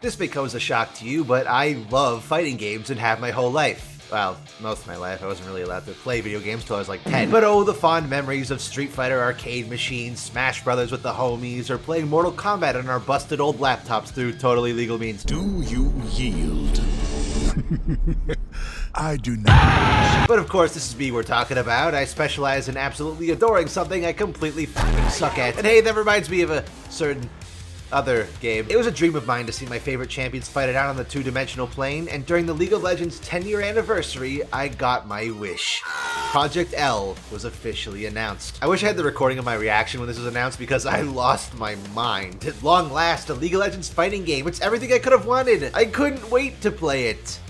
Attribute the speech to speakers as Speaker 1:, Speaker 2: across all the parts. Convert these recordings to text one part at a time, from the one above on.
Speaker 1: This may come as a shock to you, but I love fighting games and have my whole life. Well, most of my life. I wasn't really allowed to play video games till I was like 10. But oh, the fond memories of Street Fighter arcade machines, Smash Brothers with the homies, or playing Mortal Kombat on our busted old laptops through totally legal means.
Speaker 2: Do you yield? I do not.
Speaker 1: But of course, this is me we're talking about. I specialize in absolutely adoring something I completely fucking suck at. And hey, that reminds me of a certain other game. It was a dream of mine to see my favorite champions fight it out on the two-dimensional plane, and during the League of Legends 10-year anniversary, I got my wish. Project L was officially announced. I wish I had the recording of my reaction when this was announced because I lost my mind. At long last, a League of Legends fighting game. It's everything I could have wanted. I couldn't wait to play it.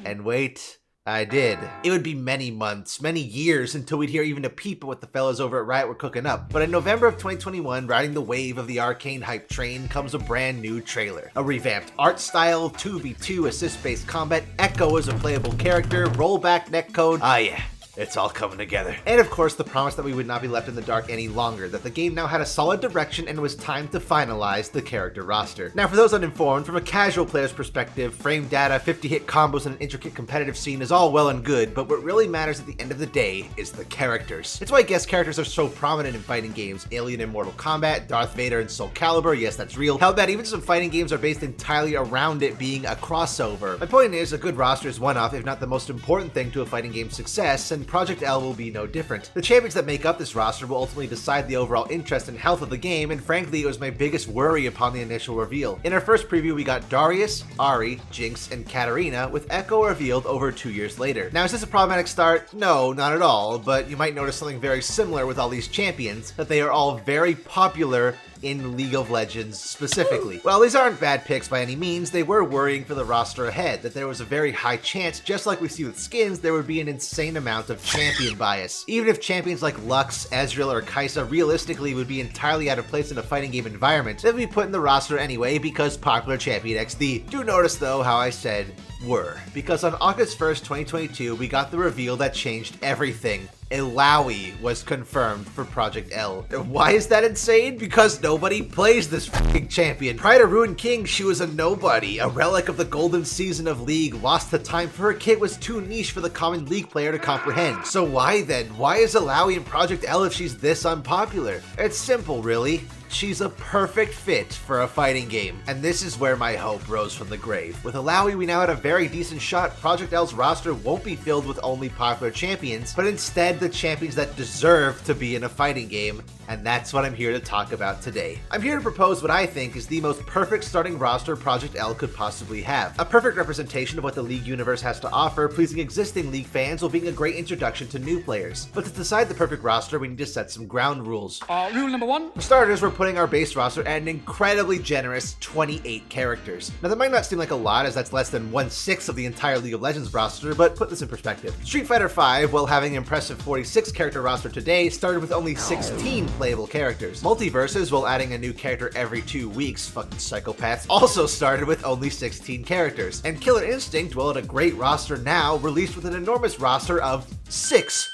Speaker 1: And wait, I did. It would be many months, many years until we'd hear even a peep of what the fellas over at Riot were cooking up. But in November of 2021, riding the wave of the arcane hype train comes a brand new trailer. A revamped art style, 2v2 assist-based combat, Echo as a playable character, rollback netcode. Ah yeah. It's all coming together. And of course, the promise that we would not be left in the dark any longer, that the game now had a solid direction and it was time to finalize the character roster. Now, for those uninformed, from a casual player's perspective, frame data, 50-hit combos, and an intricate competitive scene is all well and good, but what really matters at the end of the day is the characters. It's why guest characters are so prominent in fighting games. Alien in Mortal Kombat, Darth Vader in Soul Calibur, yes, that's real. Hell, that even some fighting games are based entirely around it being a crossover. My point is, a good roster is one of, if not the most important thing to a fighting game's success, and Project L will be no different. The champions that make up this roster will ultimately decide the overall interest and health of the game, and frankly, it was my biggest worry upon the initial reveal. In our first preview, we got Darius, Ahri, Jinx, and Katarina, with Echo revealed over 2 years later. Now, is this a problematic start? No, not at all, but you might notice something very similar with all these champions, that they are all very popular in League of Legends specifically. Well, these aren't bad picks by any means. They were worrying for the roster ahead, that there was a very high chance, just like we see with skins, there would be an insane amount of champion bias. Even if champions like Lux, Ezreal, or Kai'Sa realistically would be entirely out of place in a fighting game environment, they'd be put in the roster anyway because popular champion XD. Do notice though how I said were, because on August 1st, 2022, we got the reveal that changed everything. Illaoi was confirmed for Project L. Why is that insane? Because nobody plays this f***ing champion. Prior to Ruined King, she was a nobody, a relic of the golden season of League, lost to time for her kit was too niche for the common League player to comprehend. So why then? Why is Illaoi in Project L if she's this unpopular? It's simple, really. She's a perfect fit for a fighting game, and this is where my hope rose from the grave. With Illaoi, we now had a very decent shot. Project L's roster won't be filled with only popular champions, but instead the champions that deserve to be in a fighting game, and that's what I'm here to talk about today. I'm here to propose what I think is the most perfect starting roster Project L could possibly have. A perfect representation of what the League universe has to offer, pleasing existing League fans while being a great introduction to new players. But to decide the perfect roster, we need to set some ground rules.
Speaker 3: Rule number 1.
Speaker 1: For starters, we're putting our base roster at an incredibly generous 28 characters. Now that might not seem like a lot, as that's less than 1/6 of the entire League of Legends roster, but put this in perspective. Street Fighter V, while having an impressive 46 character roster today, started with only 16 playable characters. Multiverses, while adding a new character every 2 weeks, fucking psychopaths, also started with only 16 characters. And Killer Instinct, while at a great roster now, released with an enormous roster of 6.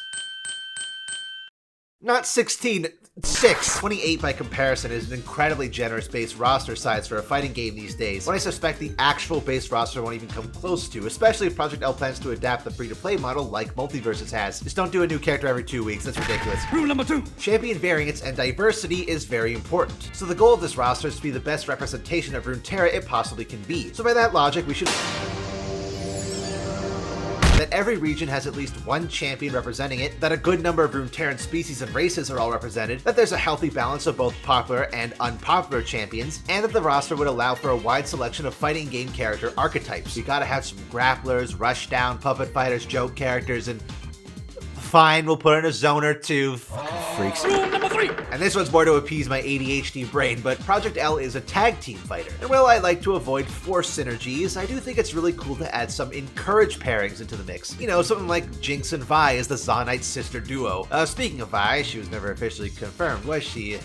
Speaker 1: Not 16, 6. 28 by comparison is an incredibly generous base roster size for a fighting game these days, when I suspect the actual base roster won't even come close to, especially if Project L plans to adapt the free-to-play model like Multiverses has. Just don't do a new character every 2 weeks, that's ridiculous.
Speaker 3: Rule number 2.
Speaker 1: Champion variance and diversity is very important, so the goal of this roster is to be the best representation of Runeterra it possibly can be. So by that logic, we should that every region has at least one champion representing it, that a good number of Runeterran species and races are all represented, that there's a healthy balance of both popular and unpopular champions, and that the roster would allow for a wide selection of fighting game character archetypes. You gotta have some grapplers, rushdown, puppet fighters, joke characters, and fine, we'll put in a zoner too. Freaks.
Speaker 3: Rule number 3.
Speaker 1: And this one's more to appease my ADHD brain, but Project L is a tag team fighter. And while I like to avoid forced synergies, I do think it's really cool to add some encouraged pairings into the mix. You know, something like Jinx and Vi as the Zaunite sister duo. Speaking of Vi, she was never officially confirmed, was she?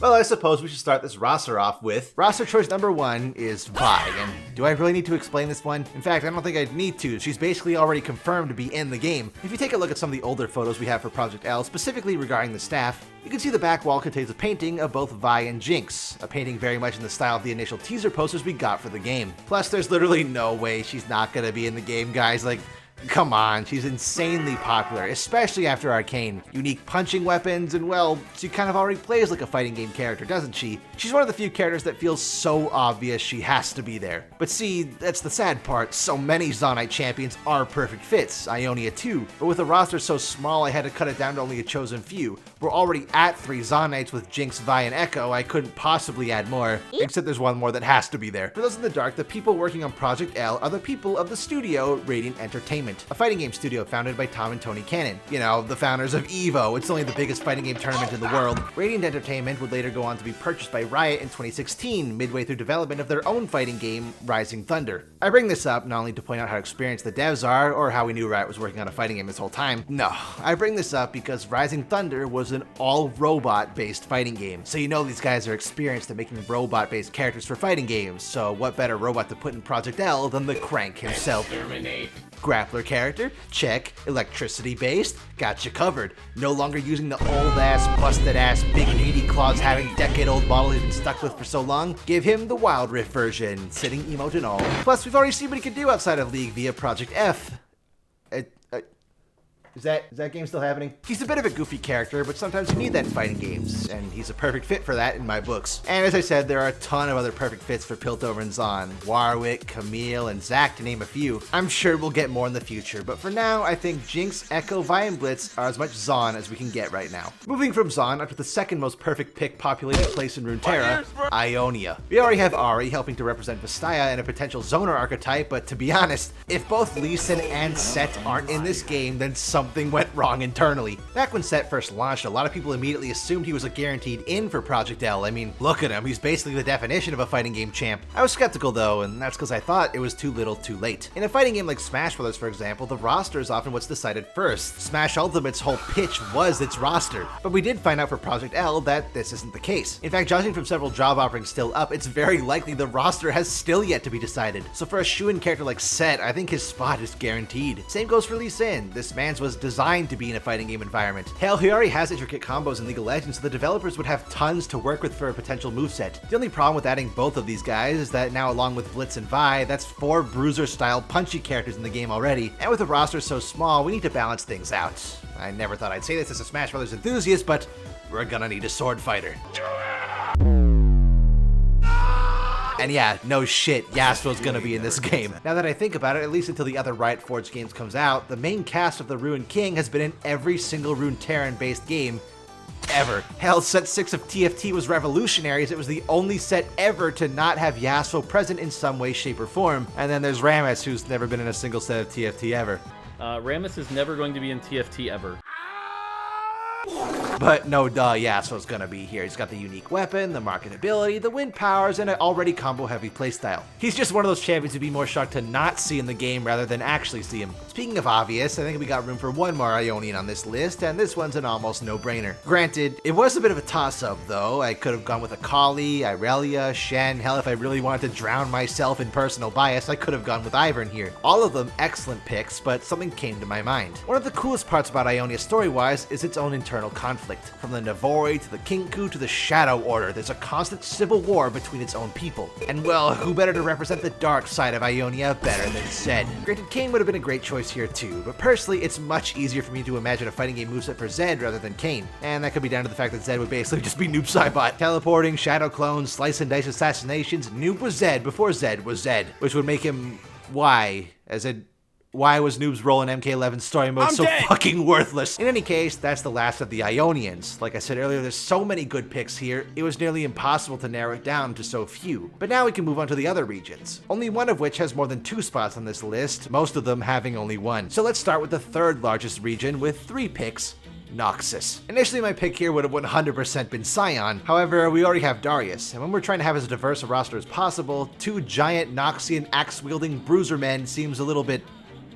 Speaker 1: Well, I suppose we should start this roster off with roster choice number 1 is Vi, and do I really need to explain this one? In fact, I don't think I need to. She's basically already confirmed to be in the game. If you take a look at some of the older photos we have for Project L, specifically regarding the staff, you can see the back wall contains a painting of both Vi and Jinx, a painting very much in the style of the initial teaser posters we got for the game. Plus, there's literally no way she's not gonna be in the game, guys. Like, come on, she's insanely popular, especially after Arcane. Unique punching weapons, and well, she kind of already plays like a fighting game character, doesn't she? She's one of the few characters that feels so obvious she has to be there. But see, that's the sad part, so many Zaunite champions are perfect fits, Ionia too, but with a roster so small I had to cut it down to only a chosen few. We're already at 3 Zaunites with Jinx, Vi, and Echo. I couldn't possibly add more, except there's one more that has to be there. For those in the dark, the people working on Project L are the people of the studio Radiant Entertainment, a fighting game studio founded by Tom and Tony Cannon. You know, the founders of EVO. It's only the biggest fighting game tournament in the world. Radiant Entertainment would later go on to be purchased by Riot in 2016, midway through development of their own fighting game, Rising Thunder. I bring this up not only to point out how experienced the devs are, or how we knew Riot was working on a fighting game this whole time. No, I bring this up because Rising Thunder was an all-robot-based fighting game. So you know these guys are experienced at making robot-based characters for fighting games, so what better robot to put in Project L than the Crank himself? Exterminate. Grappler character? Check. Electricity based? Got you covered. No longer using the old ass, busted ass, big meaty claws having decade-old model he's been stuck with for so long? Give him the Wild Rift version, sitting emote and all. Plus, we've already seen what he can do outside of League via Project F. Is that game still happening? He's a bit of a goofy character, but sometimes you need that in fighting games, and he's a perfect fit for that in my books. And as I said, there are a ton of other perfect fits for Piltover and Zaun. Warwick, Camille, and Zac to name a few. I'm sure we'll get more in the future, but for now, I think Jinx, Echo, Vi, and Blitz are as much Zaun as we can get right now. Moving from Zaun up to the second most perfect pick populated place in Runeterra, Ionia. We already have Ahri helping to represent Vestaya and a potential Zoner archetype, but to be honest, if both Lee Sin and Set aren't in this game, then something went wrong internally. Back when Set first launched, a lot of people immediately assumed he was a guaranteed in for Project L. I mean, look at him, he's basically the definition of a fighting game champ. I was skeptical though, and that's because I thought it was too little too late. In a fighting game like Smash Bros, for example, the roster is often what's decided first. Smash Ultimate's whole pitch was its roster, but we did find out for Project L that this isn't the case. In fact, judging from several job offerings still up, it's very likely the roster has still yet to be decided. So for a shoo-in character like Set, I think his spot is guaranteed. Same goes for Lee Sin. This man's was designed to be in a fighting game environment. Hell, he already has intricate combos in League of Legends, so the developers would have tons to work with for a potential moveset. The only problem with adding both of these guys is that now, along with Blitz and Vi, that's 4 bruiser-style punchy characters in the game already, and with a roster so small, we need to balance things out. I never thought I'd say this as a Smash Bros enthusiast, but we're gonna need a sword fighter. And yeah, no shit, Yasuo's gonna be in this game. Now that I think about it, at least until the other Riot Forge games comes out, the main cast of the Ruined King has been in every single Runeterran-based game ever. Hell, set 6 of TFT was revolutionary, as it was the only set ever to not have Yasuo present in some way, shape, or form. And then there's Rammus, who's never been in a single set of TFT ever.
Speaker 3: Rammus is never going to be in TFT ever.
Speaker 1: But no duh, Yasuo's gonna be here. He's got the unique weapon, the marketability, the wind powers, and an already combo-heavy playstyle. He's just one of those champions who'd be more shocked to not see in the game rather than actually see him. Speaking of obvious, I think we got room for one more Ionian on this list, and this one's an almost no-brainer. Granted, it was a bit of a toss-up though. I could have gone with Akali, Irelia, Shen. Hell, if I really wanted to drown myself in personal bias, I could have gone with Ivern here. All of them excellent picks, but something came to my mind. One of the coolest parts about Ionia story-wise is its own internal conflict. From the Navori to the Kinku to the Shadow Order, there's a constant civil war between its own people. And well, who better to represent the dark side of Ionia better than Zed? Granted, Kayn would have been a great choice here too, but personally, it's much easier for me to imagine a fighting game moveset for Zed rather than Kayn. And that could be down to the fact that Zed would basically just be Noob Saibot. Teleporting, shadow clones, slice and dice assassinations, Noob was Zed before Zed was Zed, which would make him why, as in why was Noob's role in MK11 story mode so fucking worthless? In any case, that's the last of the Ionians. Like I said earlier, there's so many good picks here, it was nearly impossible to narrow it down to so few. But now we can move on to the other regions, only one of which has more than 2 spots on this list, most of them having only 1. So let's start with the 3rd largest region with 3 picks. Noxus. Initially, my pick here would have 100% been Scion. However, we already have Darius, and when we're trying to have as diverse a roster as possible, 2 giant Noxian axe-wielding bruiser men seems a little bit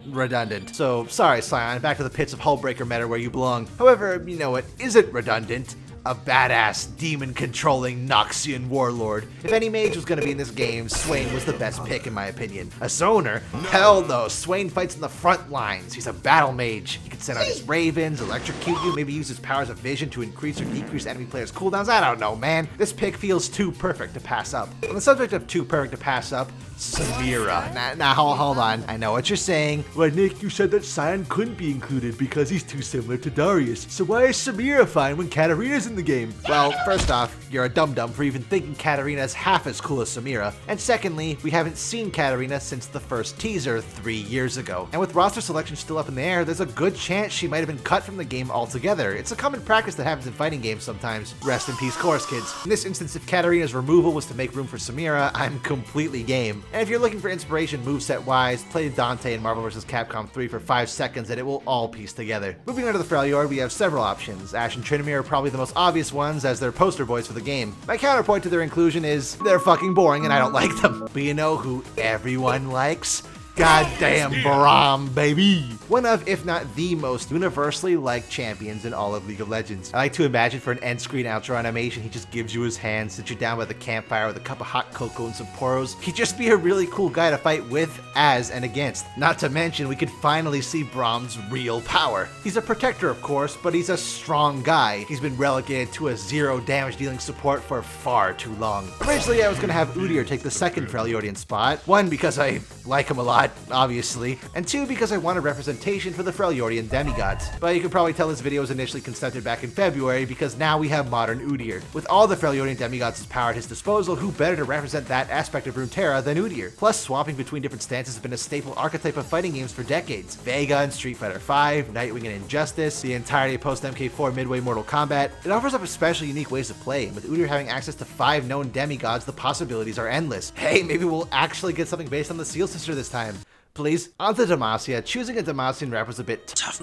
Speaker 1: redundant. So sorry, Scion, back to the pits of Hullbreaker meta where you belong. However, you know what isn't redundant? a badass, demon-controlling Noxian warlord. If any mage was gonna be in this game, Swain was the best pick in my opinion. A zoner? Hell no, Swain fights in the front lines. He's a battle mage. He can send out his ravens, electrocute you, maybe use his powers of vision to increase or decrease enemy players' cooldowns. I don't know, man. This pick feels too perfect to pass up. On the subject of too perfect to pass up, Samira. Now, hold on. I know what you're saying. Well, Nick, you said that Sion couldn't be included because he's too similar to Darius. So why is Samira fine when Katarina's in the game? Well, first off, you're a dum-dum for even thinking Katarina's half as cool as Samira. And secondly, we haven't seen Katarina since the first teaser 3 years ago. And with roster selection still up in the air, there's a good chance she might have been cut from the game altogether. It's a common practice that happens in fighting games sometimes. Rest in peace, chorus kids. In this instance, if Katarina's removal was to make room for Samira, I'm completely game. And if you're looking for inspiration moveset-wise, play Dante in Marvel vs. Capcom 3 for 5 seconds and it will all piece together. Moving on to the Freljord, we have several options. Ashe and Tryndamere are probably the most obvious ones as they're poster boys for the game. My counterpoint to their inclusion is they're fucking boring and I don't like them. But you know who everyone likes? Goddamn Braum, baby! One of, if not the most universally liked champions in all of League of Legends. I like to imagine for an end screen outro animation, he just gives you his hand, sits you down by the campfire with a cup of hot cocoa and some poros. He'd just be a really cool guy to fight with, as, and against. Not to mention, we could finally see Braum's real power. He's a protector, of course, but he's a strong guy. He's been relegated to a 0 damage dealing support for far too long. Originally, I was gonna have Udyr take the second Freljordian spot. One, because I like him a lot, obviously, and 2, because I wanted representation for the Freljordian demigods. But you can probably tell this video was initially concepted back in February because now we have modern Udyr. With all the Freljordian demigods' power at his disposal, who better to represent that aspect of Runeterra than Udyr? Plus, swapping between different stances has been a staple archetype of fighting games for decades. Vega in Street Fighter V, Nightwing in Injustice, the entirety of post-MK4 Midway Mortal Kombat. It offers up especially unique ways to play, and with Udyr having access to 5 known demigods, the possibilities are endless. Hey, maybe we'll actually get something based on the Seal Sister this time. Please. On to Demacia. Choosing a Demacian rep was a bit tough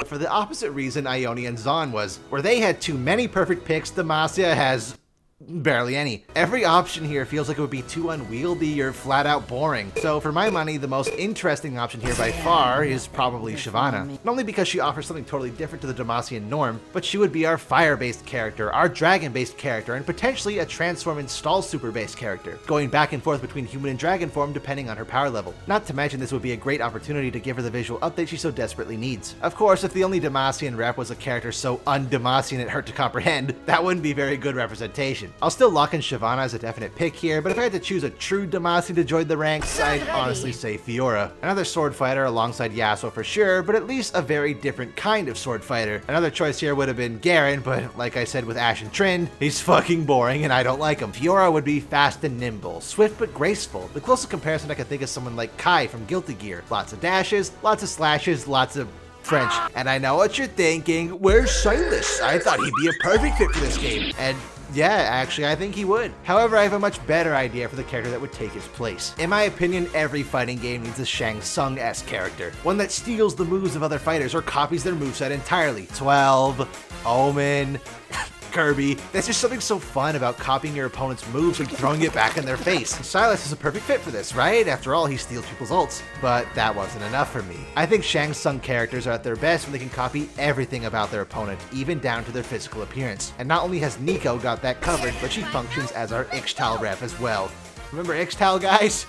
Speaker 1: for the opposite reason Ionia and Zaun was. Where they had too many perfect picks, Demacia has barely any. Every option here feels like it would be too unwieldy or flat out boring. So for my money, the most interesting option here by far is probably Shyvana. Not only because she offers something totally different to the Demacian norm, but she would be our fire-based character, our dragon-based character, and potentially a transform install super-based character, going back and forth between human and dragon form depending on her power level. Not to mention this would be a great opportunity to give her the visual update she so desperately needs. Of course, if the only Demacian rep was a character so un-Demacian it hurt to comprehend, that wouldn't be very good representation. I'll still lock in Shyvana as a definite pick here, but if I had to choose a true Demacian to join the ranks, I'd honestly say Fiora. Another sword fighter alongside Yasuo for sure, but at least a very different kind of sword fighter. Another choice here would have been Garen, but like I said with Ashe and Trynd, he's fucking boring and I don't like him. Fiora would be fast and nimble, swift but graceful. The closest comparison I could think is someone like Kai from Guilty Gear. Lots of dashes, lots of slashes, lots of French. And I know what you're thinking, where's Silas? I thought he'd be a perfect fit for this game. And yeah, actually, I think he would. However, I have a much better idea for the character that would take his place. In my opinion, every fighting game needs a Shang Tsung-esque character. One that steals the moves of other fighters or copies their moveset entirely. 12, Omen, Kirby. There's just something so fun about copying your opponent's moves and throwing it back in their face. Sylas is a perfect fit for this, right? After all, he steals people's ults. But that wasn't enough for me. I think Shang Tsung characters are at their best when they can copy everything about their opponent, even down to their physical appearance. And not only has Nico got that covered, but she functions as our Ixtal rep as well. Remember Ixtal, guys?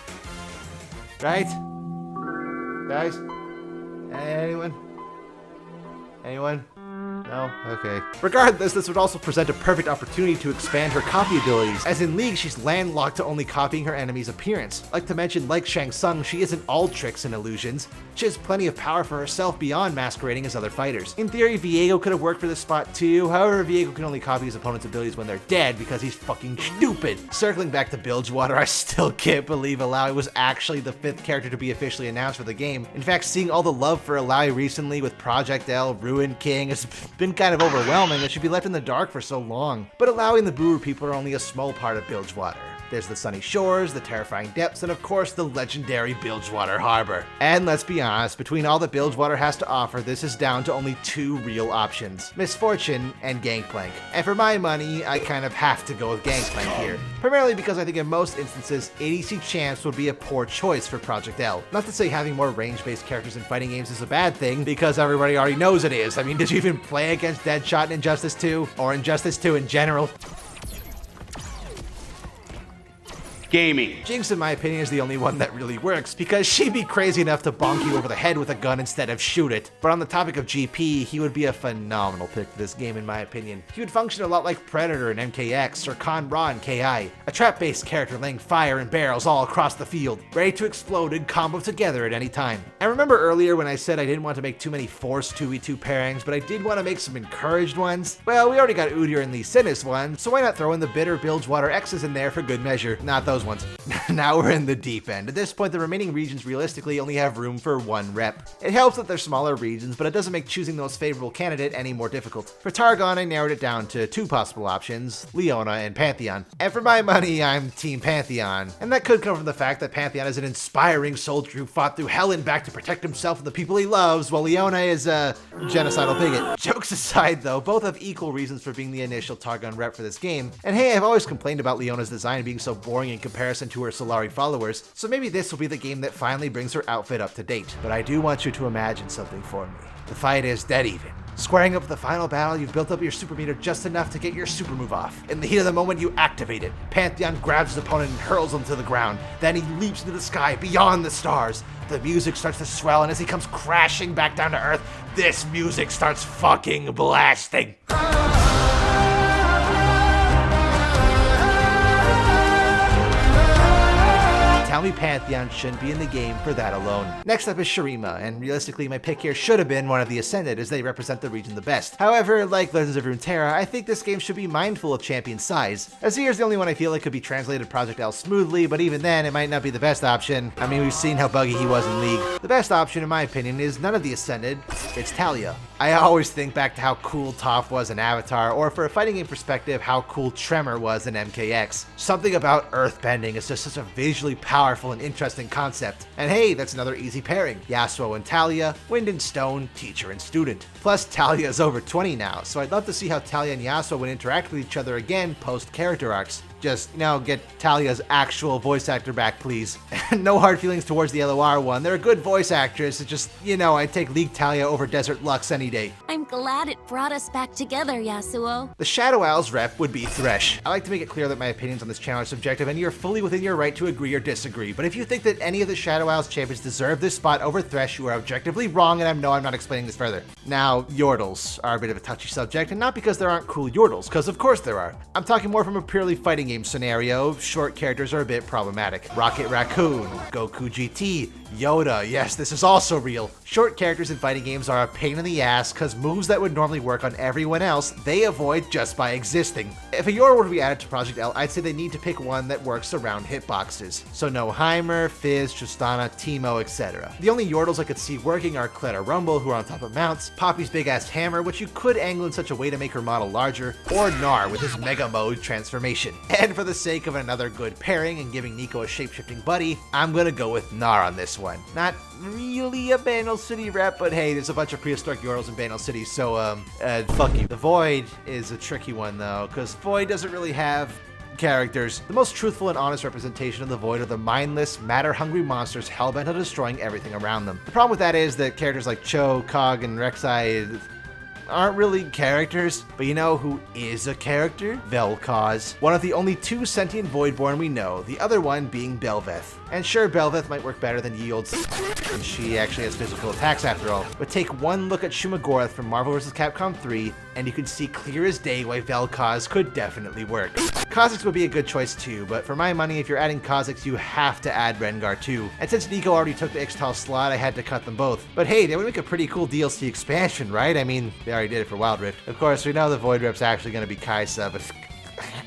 Speaker 1: Right? Guys? Anyone? Anyone? No? Okay. Regardless, this would also present a perfect opportunity to expand her copy abilities, as in League, she's landlocked to only copying her enemy's appearance. Like to mention, like Shang Tsung, she isn't all tricks and illusions. She has plenty of power for herself beyond masquerading as other fighters. In theory, Viego could have worked for this spot too, however, Viego can only copy his opponent's abilities when they're dead because he's fucking stupid. Circling back to Bilgewater, I still can't believe Alawi was actually the 5th character to be officially announced for the game. In fact, seeing all the love for Alawi recently with Project L, Ruin King, has been kind of overwhelming that she'd be left in the dark for so long. But allowing the Buru people are only a small part of Bilgewater. There's the sunny shores, the terrifying depths, and of course the legendary Bilgewater Harbor. And let's be honest, between all that Bilgewater has to offer, this is down to only 2 real options: Misfortune and Gangplank. And for my money, I kind of have to go with Gangplank here. Primarily because I think in most instances, ADC Champs would be a poor choice for Project L. Not to say having more range-based characters in fighting games is a bad thing, because everybody already knows it is. I mean, did you even play against Deadshot in Injustice 2? Or Injustice 2 in general?
Speaker 2: Gaming.
Speaker 1: Jinx, in my opinion, is the only one that really works, because she'd be crazy enough to bonk you over the head with a gun instead of shoot it. But on the topic of GP, he would be a phenomenal pick for this game in my opinion. He would function a lot like Predator in MKX or Con Ra in KI, a trap-based character laying fire and barrels all across the field, ready to explode and combo together at any time. And remember earlier when I said I didn't want to make too many forced 2v2 pairings, but I did want to make some encouraged ones? Well, we already got Udyr and Lee Sin's one, so why not throw in the bitter Bilgewater X's in there for good measure? Not those ones. Now we're in the deep end. At this point, the remaining regions realistically only have room for 1 rep. It helps that they're smaller regions, but it doesn't make choosing the most favorable candidate any more difficult. For Targon, I narrowed it down to 2 possible options: Leona and Pantheon. And for my money, I'm Team Pantheon. And that could come from the fact that Pantheon is an inspiring soldier who fought through hell and back to protect himself and the people he loves, while Leona is a genocidal bigot. Jokes aside though, both have equal reasons for being the initial Targon rep for this game. And hey, I've always complained about Leona's design being so boring in comparison to her Solari followers, so maybe this will be the game that finally brings her outfit up to date. But I do want you to imagine something for me. The fight is dead even. Squaring up for the final battle, you've built up your super meter just enough to get your super move off. In the heat of the moment, you activate it. Pantheon grabs his opponent and hurls him to the ground. Then he leaps into the sky beyond the stars. The music starts to swell, and as he comes crashing back down to earth, this music starts fucking blasting. Tell me Pantheon shouldn't be in the game for that alone. Next up is Shurima, and realistically my pick here should have been one of the Ascended, as they represent the region the best. However, like Legends of Runeterra, I think this game should be mindful of champion size. Azir is the only one I feel like could be translated Project L smoothly, but even then it might not be the best option. I mean, we've seen how buggy he was in League. The best option in my opinion is none of the Ascended, it's Talia. I always think back to how cool Toph was in Avatar, or for a fighting game perspective, how cool Tremor was in MKX. Something about earthbending is just such a visually powerful and interesting concept. And hey, that's another easy pairing. Yasuo and Talia, Wind and Stone, teacher and student. Plus, Talia is over 20 now, so I'd love to see how Talia and Yasuo would interact with each other again post-character arcs. Just, get Talia's actual voice actor back, please. No hard feelings towards the LOR one. They're a good voice actress. It's just, I'd take League Talia over Desert Lux any day.
Speaker 4: I'm glad it brought us back together, Yasuo.
Speaker 1: The Shadow Owls rep would be Thresh. I like to make it clear that my opinions on this channel are subjective, and you're fully within your right to agree or disagree. But if you think that any of the Shadow Owls champions deserve this spot over Thresh, you are objectively wrong, and I'm not explaining this further. Now, Yordles are a bit of a touchy subject, and not because there aren't cool Yordles, because of course there are. I'm talking more from a purely fighting game scenario. Short characters are a bit problematic. Rocket Raccoon, Goku GT, Yoda, yes, this is also real. Short characters in fighting games are a pain in the ass because moves that would normally work on everyone else, they avoid just by existing. If a Yordle were to be added to Project L, I'd say they need to pick one that works around hitboxes. So no Heimer, Fizz, Tristana, Teemo, etc. The only Yordles I could see working are Cleta Rumble, who are on top of mounts, Poppy's big-ass hammer, which you could angle in such a way to make her model larger, or Gnar with his Mega Mode transformation. And for the sake of another good pairing and giving Nico a shape-shifting buddy, I'm gonna go with Gnar on this one. Not really a Banal City rep, but hey, there's a bunch of prehistoric Yordles in Banal City, so fuck you. The Void is a tricky one though, because Void doesn't really have characters. The most truthful and honest representation of the Void are the mindless, matter-hungry monsters hellbent on destroying everything around them. The problem with that is that characters like Cho, Cog, and Rek'Sai aren't really characters, but you know who is a character? Vek'Koz. One of the only 2 sentient Voidborn we know, the other one being Bel'Veth. And sure, Bel'Veth might work better than Yields, and she actually has physical attacks after all. But take one look at Shumagorath from Marvel vs. Capcom 3, and you can see clear as day why Vek'Koz could definitely work. Kha'Zix would be a good choice too, but for my money, if you're adding Kha'Zix, you have to add Rengar too. And since Nico already took the Ixtal slot, I had to cut them both. But hey, they would make a pretty cool DLC expansion, right? I mean, they already did it for Wild Rift. Of course, we know the Void rep's actually going to be Kai'Sa, but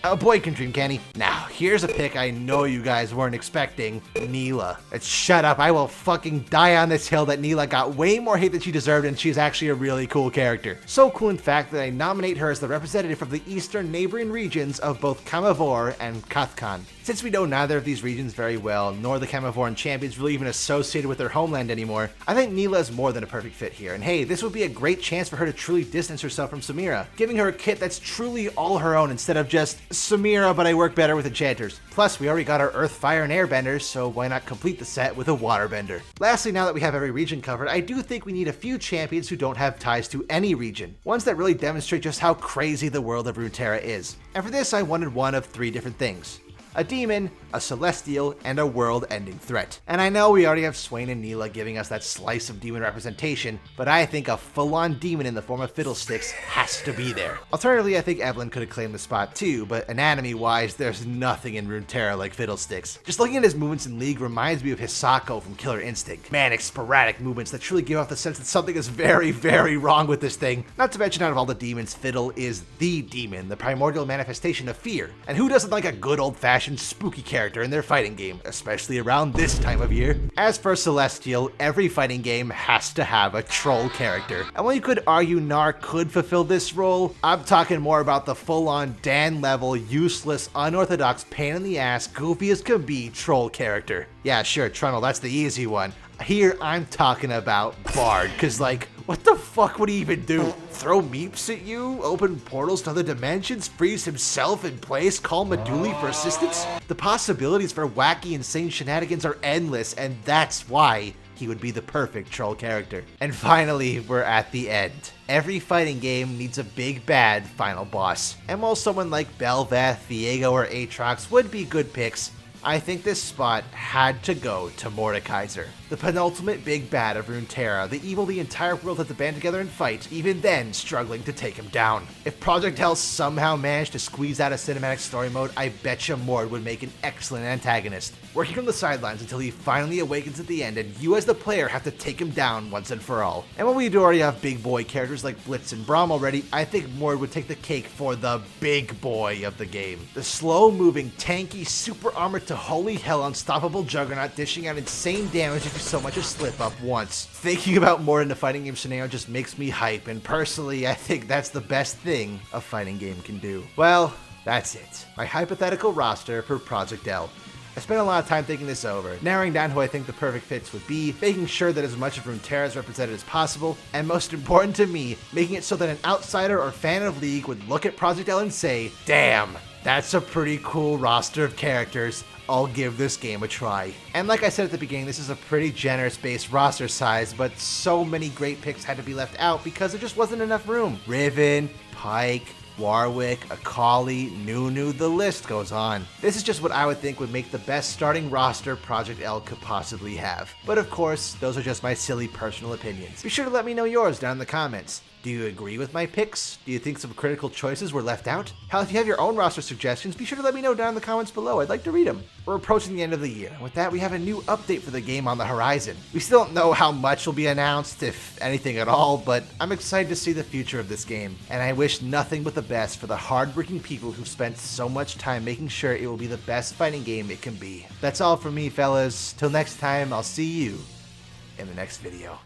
Speaker 1: A boy can dream, can he? Now, here's a pick I know you guys weren't expecting. Neela. Shut up, I will fucking die on this hill that Neela got way more hate than she deserved, and she's actually a really cool character. So cool, in fact, that I nominate her as the representative of the eastern neighboring regions of both Kamavor and Kathkan. Since we know neither of these regions very well, nor the Kamavoran champions really even associated with their homeland anymore, I think Neela is more than a perfect fit here. And hey, this would be a great chance for her to truly distance herself from Samira, giving her a kit that's truly all her own instead of just Samira, but I work better with enchanters. Plus, we already got our earth, fire, and air benders, so why not complete the set with a water bender? Lastly, now that we have every region covered, I do think we need a few champions who don't have ties to any region. Ones that really demonstrate just how crazy the world of Runeterra is. And for this, I wanted one of 3 different things: a demon, a celestial, and a world-ending threat. And I know we already have Swain and Neela giving us that slice of demon representation, but I think a full-on demon in the form of Fiddlesticks has to be there. Alternatively, I think Evelyn could have claimed the spot too, but anatomy-wise, there's nothing in Runeterra like Fiddlesticks. Just looking at his movements in League reminds me of Hisako from Killer Instinct. Manic, sporadic movements that truly give off the sense that something is very, very wrong with this thing. Not to mention, out of all the demons, Fiddle is the demon, the primordial manifestation of fear. And who doesn't like a good old-fashioned spooky character in their fighting game, especially around this time of year? As for Celestial, every fighting game has to have a troll character. And while you could argue Gnar could fulfill this role, I'm talking more about the full-on Dan level, useless, unorthodox, pain in the ass, goofy as can be troll character. Yeah, sure, Trundle, that's the easy one. Here, I'm talking about Bard, cause like, what the fuck would he even do? Throw meeps at you? Open portals to other dimensions? Freeze himself in place? Call Meduli for assistance? The possibilities for wacky, insane shenanigans are endless, and that's why he would be the perfect troll character. And finally, we're at the end. Every fighting game needs a big bad final boss. And while someone like Bel'Veth, Viego, or Aatrox would be good picks, I think this spot had to go to Mordekaiser, the penultimate big bad of Runeterra, the evil the entire world had to band together and fight, even then struggling to take him down. If Project L somehow managed to squeeze out a cinematic story mode, I betcha Mord would make an excellent antagonist, working from the sidelines until he finally awakens at the end and you as the player have to take him down once and for all. And while we do already have big boy characters like Blitz and Braum already, I think Mord would take the cake for the big boy of the game. The slow-moving, tanky, super armored to holy hell unstoppable juggernaut dishing out insane damage if you so much as slip up once. Thinking about Mord in a fighting game scenario just makes me hype, and personally I think that's the best thing a fighting game can do. Well, that's it. My hypothetical roster for Project L. I spent a lot of time thinking this over, narrowing down who I think the perfect fits would be, making sure that as much of Runeterra is represented as possible, and most important to me, making it so that an outsider or fan of League would look at Project L and say, damn, that's a pretty cool roster of characters. I'll give this game a try. And like I said at the beginning, this is a pretty generous base roster size, but so many great picks had to be left out because there just wasn't enough room. Riven, Pyke, Warwick, Akali, Nunu, the list goes on. This is just what I would think would make the best starting roster Project L could possibly have. But of course, those are just my silly personal opinions. Be sure to let me know yours down in the comments. Do you agree with my picks? Do you think some critical choices were left out? Hell, if you have your own roster suggestions, be sure to let me know down in the comments below. I'd like to read them. We're approaching the end of the year. With that, we have a new update for the game on the horizon. We still don't know how much will be announced, if anything at all, but I'm excited to see the future of this game. And I wish nothing but the best for the hardworking people who've spent so much time making sure it will be the best fighting game it can be. That's all from me, fellas. Till next time, I'll see you in the next video.